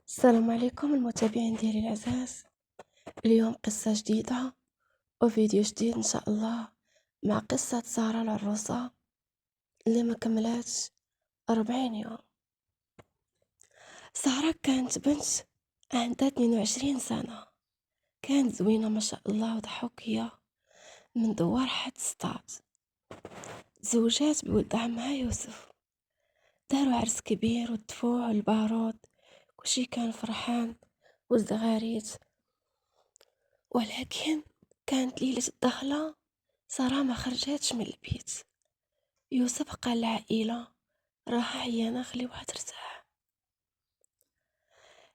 السلام عليكم المتابعين ديالي العزاز. اليوم قصة جديدة وفيديو جديد ان شاء الله مع قصة سارة العروسة اللي ما كملاتش 40 يوم. سارة كانت بنت عندها 22 سنة، كانت زوينة ما شاء الله وضحوكية من دوار حد سطات. زوجات بولد عمها يوسف، داروا عرس كبير والدفوع والبارود، كلشي كان فرحان والزغاريت. ولكن كانت ليلة الدخلة سارة ما خرجتش من البيت. يوسف قال للعائلة راح عيانة خليوها ترتاح.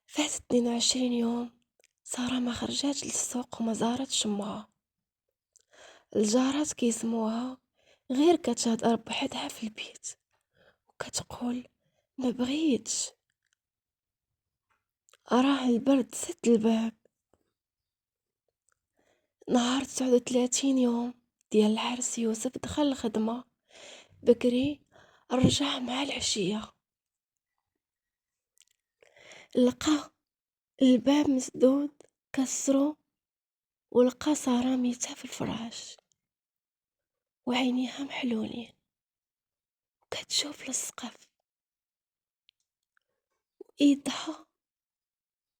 فاتت 22 يوم، سارة ما خرجتش للسوق وما زارتش امها. الجارات كيسموها غير كتهضر بوحدها في البيت وكتقول ما بغيتش، راه البرد سد الباب. نهار 39 يوم ديال العرس يوسف دخل الخدمة بكري، رجع مع العشية، لقى الباب مسدود كسرو، ولقى سارة ميتة في الفراش وعينيها محلولين وكتشوف للسقف، ايدها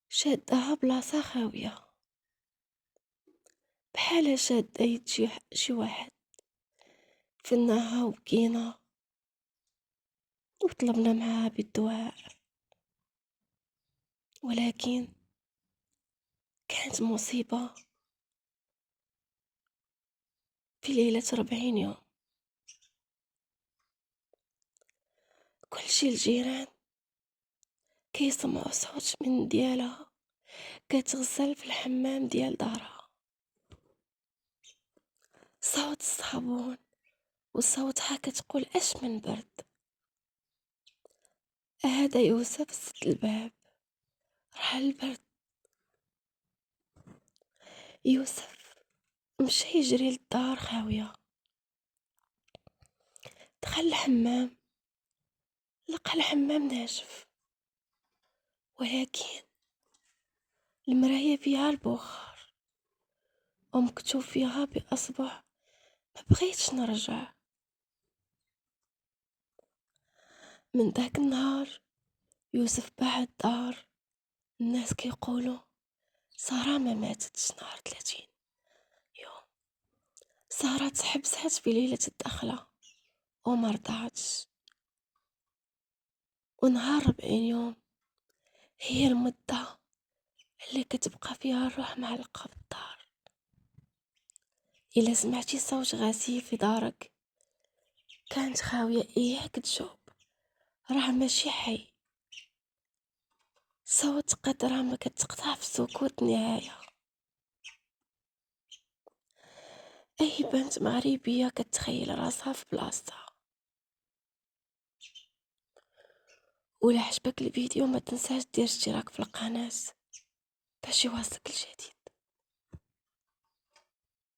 شادها بلاصة خاوية بحال شادة يد شي واحد. فناها وبكينا وطلبنا معاها بالدواء، ولكن كانت مصيبة في ليلة 40 يوم. كل شي الجيران كيسمعوا صوت من ديالها كتغسل في الحمام ديال دارها، صوت الصابون وصوتها كتقول اش من برد. هذا يوسف سد الباب، راح البرد. يوسف مشى يجري للدار خاوية، دخل الحمام، لقى الحمام ناشف، ولكن المراية فيها البخار ومكتوب فيها بأصبع ما بغيتش نرجع. من داك النهار يوسف باع الدار. الناس كيقولوا سارة ما ماتتش نهار 30 يوم، سارة تحبست في ليلة الدخلة وما رضعتش، ونهار 40 يوم هي المدة اللي كتبقى فيها الروح معلقة بالدار. إلا سمعتي صوت غسيل في دارك كانت خاوية إياك تجاوب، راه ماشي حي، صوت قدرة ما كتقطع في السكوت نهاية. أي بنت مغربية كتخيل راسها في بلاصتها. ولا عجبك الفيديو ما تنساش دير اشتراك في القناة باش يوصلك الجديد.